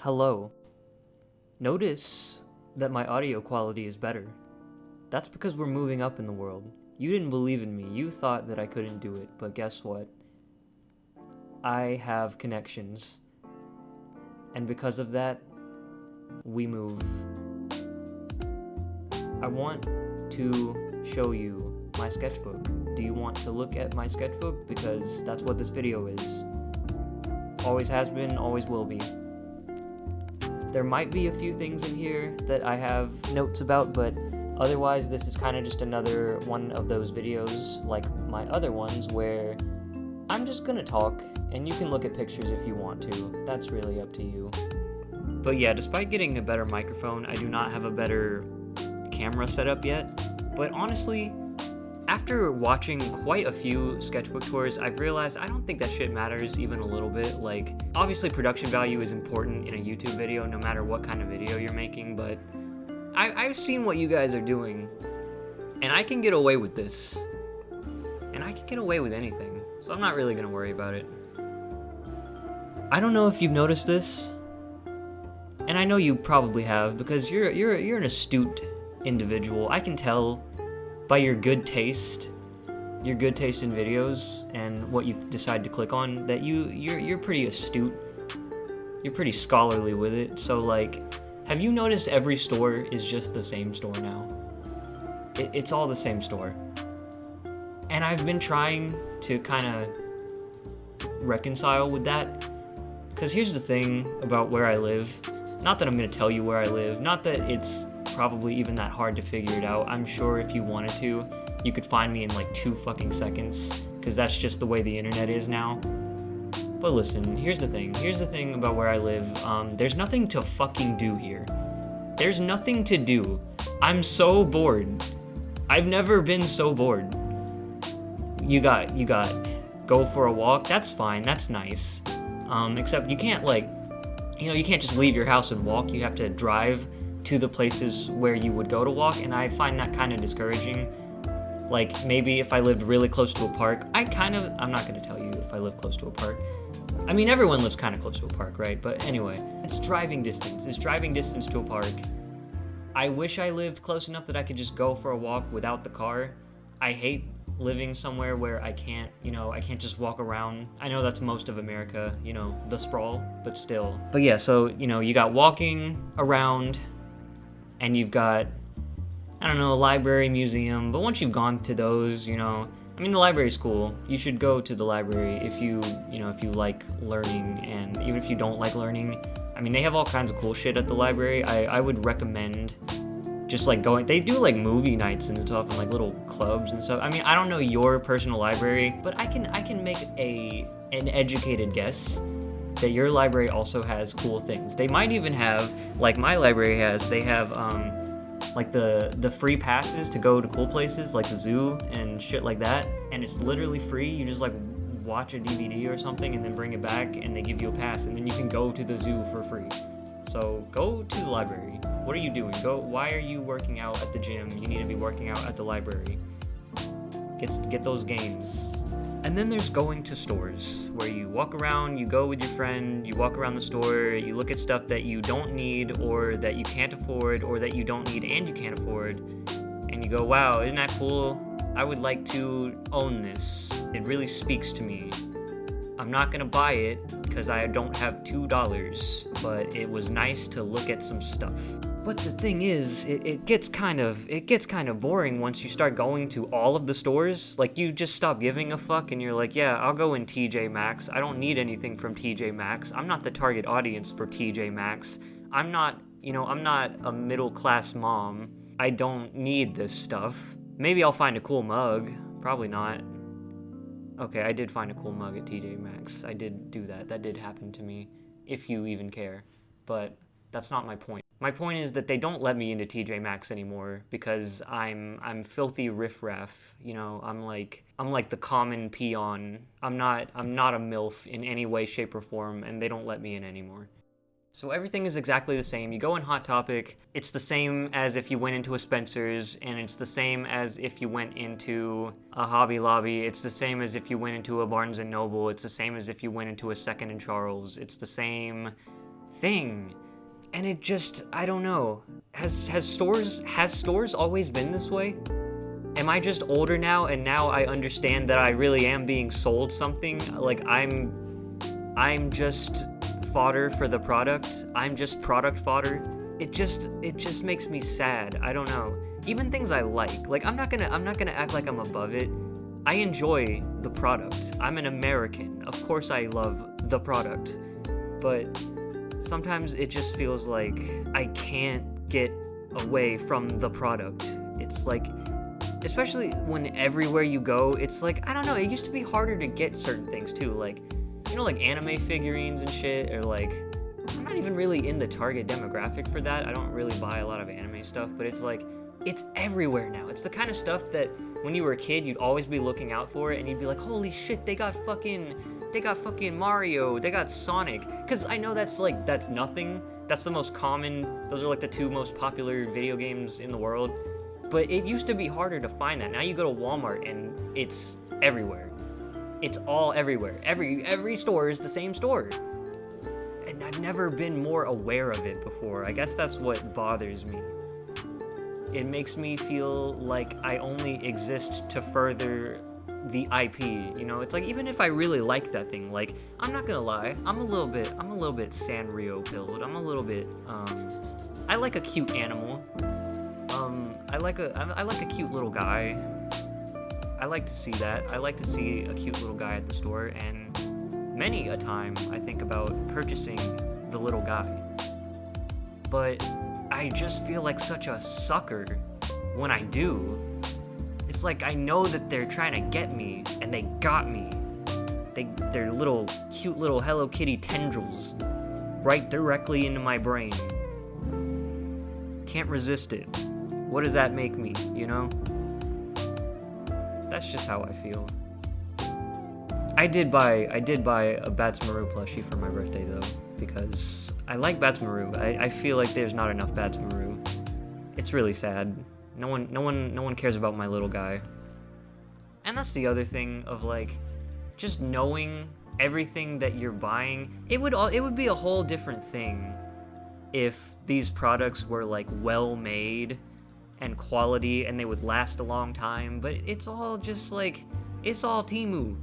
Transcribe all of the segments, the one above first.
Hello. Notice that my audio quality is better. That's because we're moving up in the world. You didn't believe in me. You thought that I couldn't do it, but guess what? I have connections. And because of that, we move. I want to show you my sketchbook. Do you want to look at my sketchbook? Because that's what this video is. Always has been, always will be. There might be a few things in here that I have notes about, but otherwise this is kind of just another one of those videos like my other ones where I'm just gonna talk and you can look at pictures if you want to. That's really up to you. But yeah, despite getting a better microphone, I do not have a better camera setup yet. But honestly, after watching quite a few sketchbook tours, I've realized I don't think that shit matters even a little bit. Like, obviously production value is important in a YouTube video, no matter what kind of video you're making, but I've seen what you guys are doing, and I can get away with this. And I can get away with anything, so I'm not really gonna worry about it. I don't know if you've noticed this, and I know you probably have, because you're an astute individual. I can tell by your good taste in videos and what you decide to click on that you're pretty astute. You're pretty scholarly with it. So like, have you noticed every store is just the same store now? It's all the same store. And I've been trying to kind of reconcile with that. Because here's the thing about where I live. Not that I'm going to tell you where I live. Not that it's probably even that hard to figure it out. I'm sure if you wanted to, you could find me in like 2 fucking seconds, because that's just the way the internet is now. But listen, here's the thing about where I live. There's nothing to fucking do here. There's nothing to do. I'm so bored. I've never been so bored. You got go for a walk. That's fine. That's nice. Except you can't you can't just leave your house and walk. You have to drive to the places where you would go to walk, and I find that kind of discouraging. Like, maybe if I lived really close to a park, I'm not going to tell you if I live close to a park. I mean, everyone lives kind of close to a park, right? But anyway, it's driving distance to a park. I wish I lived close enough that I could just go for a walk without the car. I hate living somewhere where I can't just walk around. I know that's most of America, the sprawl, but still. But yeah, so, you got walking around, and you've got, a library, museum, but once you've gone to those, the library's cool. You should go to the library if you like learning, and even if you don't like learning, they have all kinds of cool shit at the library. I would recommend just going. They do movie nights and stuff, and little clubs and stuff. I don't know your personal library, but I can make an educated guess that your library also has cool things. They might even have, like my library has, they have the free passes to go to cool places like the zoo and shit like that, and it's literally free. You just watch a DVD or something and then bring it back, and they give you a pass, and then you can go to the zoo for free. So go to the library. What are you doing? Why are you working out at the gym? You need to be working out at the library. Get those gains. And then there's going to stores, where you walk around, you go with your friend, you walk around the store, you look at stuff that you don't need, or that you can't afford, or that you don't need and you can't afford, and you go, wow, isn't that cool? I would like to own this. It really speaks to me. I'm not gonna buy it because I don't have $2, but it was nice to look at some stuff. But the thing is, it gets kind of boring once you start going to all of the stores. You just stop giving a fuck, and you're like, yeah, I'll go in TJ Maxx. I don't need anything from TJ Maxx. I'm not the target audience for TJ Maxx. I'm not a middle class mom. I don't need this stuff. Maybe I'll find a cool mug. Probably not. Okay, I did find a cool mug at TJ Maxx. I did do that. That did happen to me, if you even care. But that's not my point. My point is that they don't let me into TJ Maxx anymore because I'm filthy riffraff. I'm like the common peon. I'm not a MILF in any way, shape, or form, and they don't let me in anymore. So everything is exactly the same. You go in Hot Topic, it's the same as if you went into a Spencer's, and it's the same as if you went into a Hobby Lobby. It's the same as if you went into a Barnes & Noble. It's the same as if you went into a Second & Charles. It's the same thing. And it just, I don't know. Has stores always been this way? Am I just older now, and now I understand that I really am being sold something? Like I'm just fodder for the product. I'm just product fodder. It just makes me sad. I don't know. Even things I like I'm not gonna act like I'm above it. I enjoy the product. I'm an American. Of course I love the product. But sometimes it just feels like I can't get away from the product. It's like, especially when everywhere you go, it's like, I don't know, it used to be harder to get certain things too, like, you know, like anime figurines and shit, or like, I'm not even really in the target demographic for that. I don't really buy a lot of anime stuff, but it's like, it's everywhere now. It's the kind of stuff that when you were a kid, you'd always be looking out for it, and you'd be like, holy shit, they got fucking Mario, they got Sonic. Because I know that's nothing. That's the most common, those are like the two most popular video games in the world. But it used to be harder to find that. Now you go to Walmart and it's everywhere. It's all everywhere. Every store is the same store. And I've never been more aware of it before. I guess that's what bothers me. It makes me feel like I only exist to further the IP, you know? It's like, even if I really like that thing, like, I'm not gonna lie, I'm a little bit Sanrio pilled. I'm a little bit, I like a cute animal. I like a cute little guy. I like to see that. I like to see a cute little guy at the store, and many a time I think about purchasing the little guy. But I just feel like such a sucker when I do. It's like I know that they're trying to get me, and they got me. They're little, cute little Hello Kitty tendrils right directly into my brain. Can't resist it. What does that make me, you know? That's just how I feel. I did buy a Batsmaru plushie for my birthday though, because I like Batsmaru. I feel like there's not enough Batsmaru. It's really sad. No one cares about my little guy. And that's the other thing of like, just knowing everything that you're buying. It would be a whole different thing if these products were like well made and quality, and they would last a long time, but it's all just like, it's all Temu.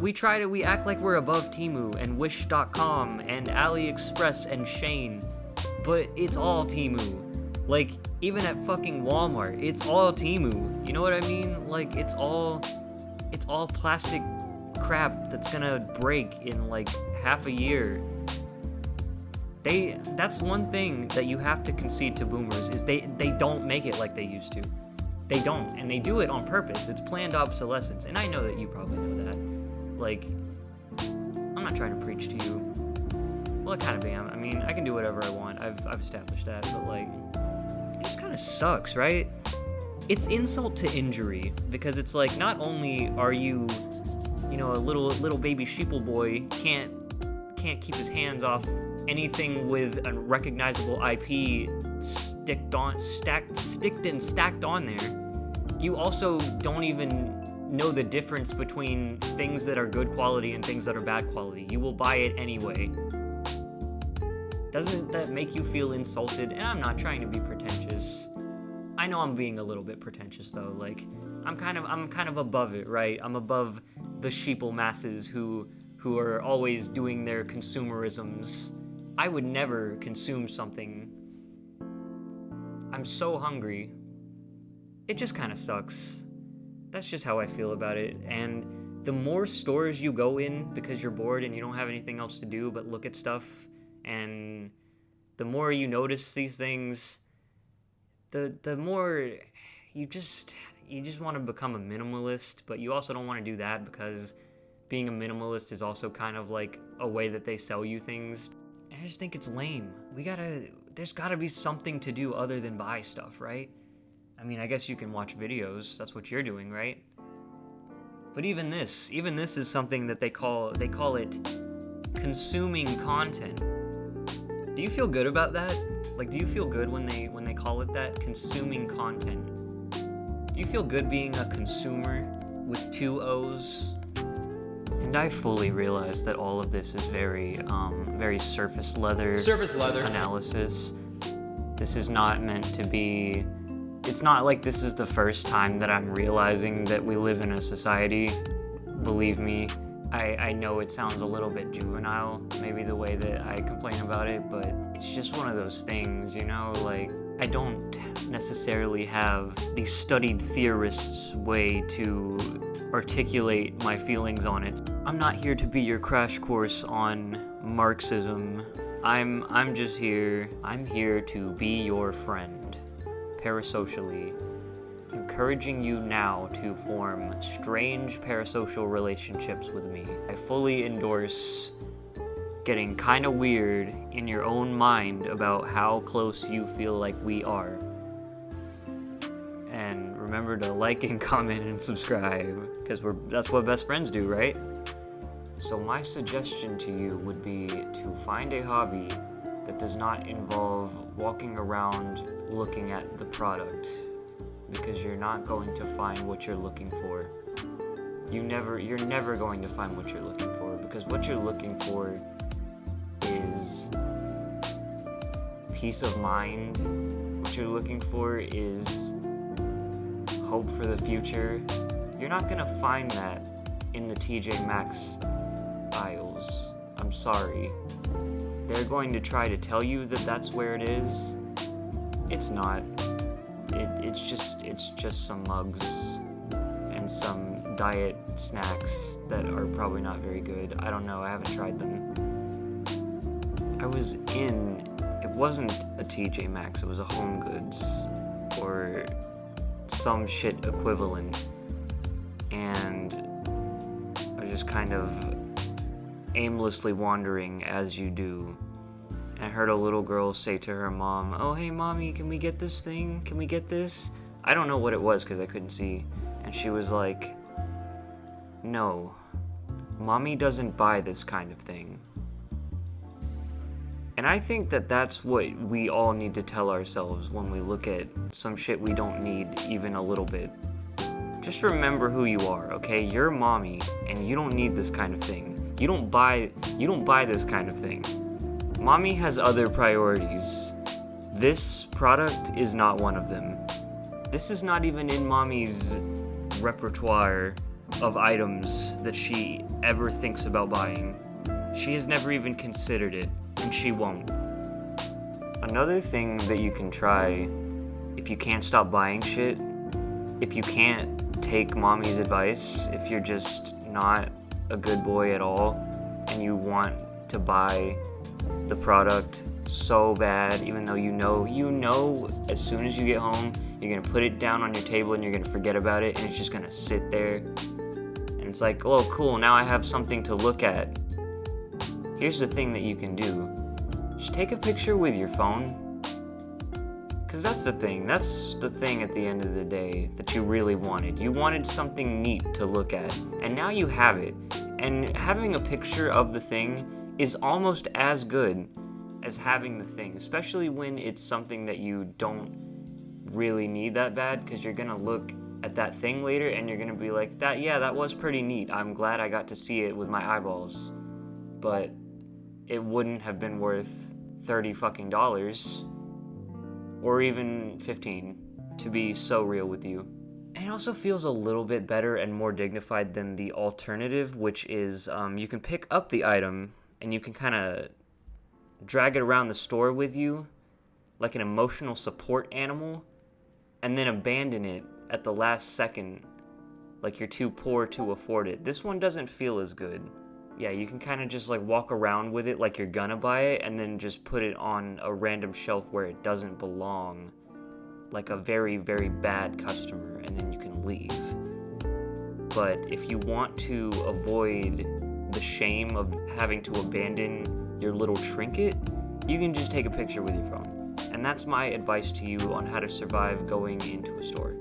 We act like we're above Temu and Wish.com and AliExpress and Shane, but it's all Temu. Like, even at fucking Walmart, it's all Temu. You know what I mean? Like, it's all plastic crap that's gonna break in like half a year. That's one thing that you have to concede to boomers, is they don't make it like they used to. They don't, and they do it on purpose. It's planned obsolescence, and I know that you probably know that. Like, I'm not trying to preach to you. Well, I kind of am. I mean, I can do whatever I want. I've established that, but like, it just kind of sucks, right? It's insult to injury, because it's like, not only are you, you know, a little baby sheeple boy can't keep his hands off anything with a recognizable IP sticked and stacked on there. You also don't even know the difference between things that are good quality and things that are bad quality. You will buy it anyway. Doesn't that make you feel insulted? And I'm not trying to be pretentious. I know I'm being a little bit pretentious though. Like, I'm kind of above it, right? I'm above the sheeple masses who are always doing their consumerisms. I would never consume something. I'm so hungry. It just kind of sucks. That's just how I feel about it. And the more stores you go in because you're bored and you don't have anything else to do but look at stuff, and the more you notice these things, the more you just want to become a minimalist, but you also don't want to do that because being a minimalist is also kind of like a way that they sell you things. I just think it's lame. There's gotta be something to do other than buy stuff, right? I mean, I guess you can watch videos. That's what you're doing, right? But even this is something that they call it consuming content. Do you feel good about that? Like, do you feel good when they call it that, consuming content? Do you feel good being a consumer with 2 O's? And I fully realize that all of this is very surface leather analysis. This is not meant to be. It's not like this is the first time that I'm realizing that we live in a society. Believe me, I know it sounds a little bit juvenile, maybe the way that I complain about it, but it's just one of those things, you know, like, I don't necessarily have the studied theorist's way to articulate my feelings on it. I'm not here to be your crash course on Marxism. I'm just here. I'm here to be your friend, parasocially, encouraging you now to form strange parasocial relationships with me. I fully endorse getting kind of weird in your own mind about how close you feel like we are. And remember to like and comment and subscribe, because that's what best friends do, right? So my suggestion to you would be to find a hobby that does not involve walking around looking at the product, because you're not going to find what you're looking for. You're never going to find what you're looking for, because what you're looking for is peace of mind. What you're looking for is hope for the future. You're not gonna find that in the TJ Maxx aisles. I'm sorry. They're going to try to tell you that that's where it is. It's not. It's just some mugs and some diet snacks that are probably not very good. I don't know, I haven't tried them. It wasn't a TJ Maxx, it was a Home Goods or some shit equivalent, and I was just kind of aimlessly wandering as you do. And I heard a little girl say to her mom, "Oh, hey mommy, can we get this thing? Can we get this?" I don't know what it was because I couldn't see. And she was like, "No, mommy doesn't buy this kind of thing." And I think that that's what we all need to tell ourselves when we look at some shit we don't need even a little bit. Just remember who you are, okay? You're mommy, and you don't need this kind of thing. You don't buy this kind of thing. Mommy has other priorities. This product is not one of them. This is not even in mommy's repertoire of items that she ever thinks about buying. She has never even considered it, and she won't. Another thing that you can try, if you can't stop buying shit, if you can't take mommy's advice, if you're just not a good boy at all, and you want to buy the product so bad, even though you know as soon as you get home, you're gonna put it down on your table and you're gonna forget about it, and it's just gonna sit there. And it's like, oh cool, now I have something to look at. Here's the thing that you can do. Just take a picture with your phone. Because that's the thing at the end of the day that you really wanted. You wanted something neat to look at, and now you have it. And having a picture of the thing is almost as good as having the thing, especially when it's something that you don't really need that bad, because you're gonna look at that thing later and you're gonna be like, that was pretty neat. I'm glad I got to see it with my eyeballs. But it wouldn't have been worth $30 fucking or even 15, to be so real with you. And it also feels a little bit better and more dignified than the alternative, which is you can pick up the item and you can kind of drag it around the store with you like an emotional support animal, and then abandon it at the last second like you're too poor to afford it. This one doesn't feel as good. Yeah, you can kind of just like walk around with it like you're gonna buy it, and then just put it on a random shelf where it doesn't belong, like a very, very bad customer, and then you can leave. But if you want to avoid the shame of having to abandon your little trinket, you can just take a picture with your phone. And that's my advice to you on how to survive going into a store.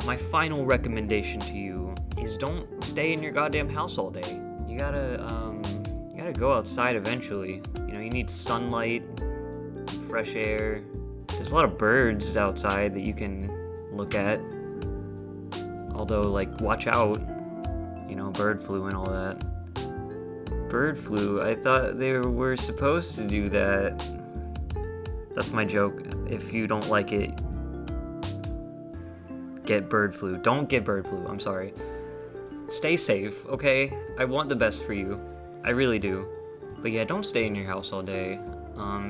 My final recommendation to you is don't stay in your goddamn house all day. You gotta go outside eventually. You know, you need sunlight, fresh air. There's a lot of birds outside that you can look at. Although, like, watch out, you know, bird flu and all that. Bird flu? I thought they were supposed to do that. That's my joke. If you don't like it, get bird flu. Don't get bird flu, I'm sorry. Stay safe, okay? I want the best for you. I really do. But yeah, don't stay in your house all day.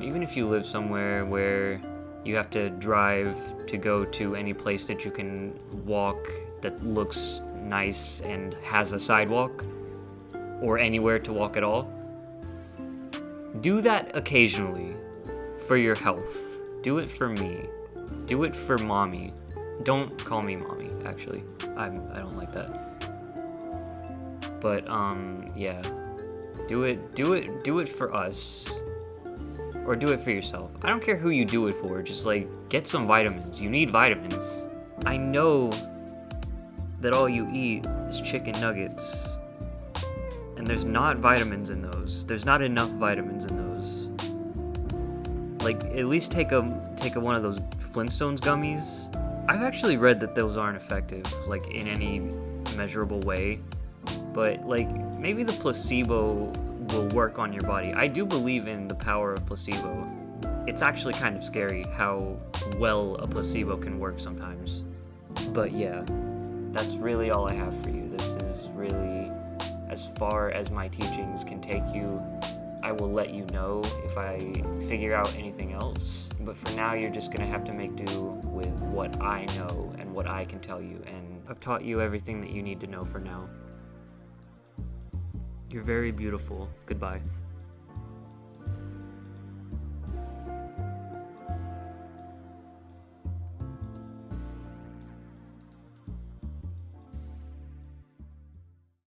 Even if you live somewhere where you have to drive to go to any place that you can walk that looks nice and has a sidewalk, or anywhere to walk at all, do that occasionally for your health. Do it for me. Do it for mommy. Don't call me mommy, actually. I don't like that. But yeah. Do it for us. Or do it for yourself. I don't care who you do it for, just like get some vitamins. You need vitamins. I know that all you eat is chicken nuggets. And there's not vitamins in those. There's not enough vitamins in those. Like, at least take a one of those Flintstones gummies. I've actually read that those aren't effective, like, in any measurable way. But, like, maybe the placebo will work on your body. I do believe in the power of placebo. It's actually kind of scary how well a placebo can work sometimes. But yeah, that's really all I have for you. This is really as far as my teachings can take you. I will let you know if I figure out anything else. But for now, you're just gonna have to make do with what I know and what I can tell you. And I've taught you everything that you need to know for now. You're very beautiful. Goodbye.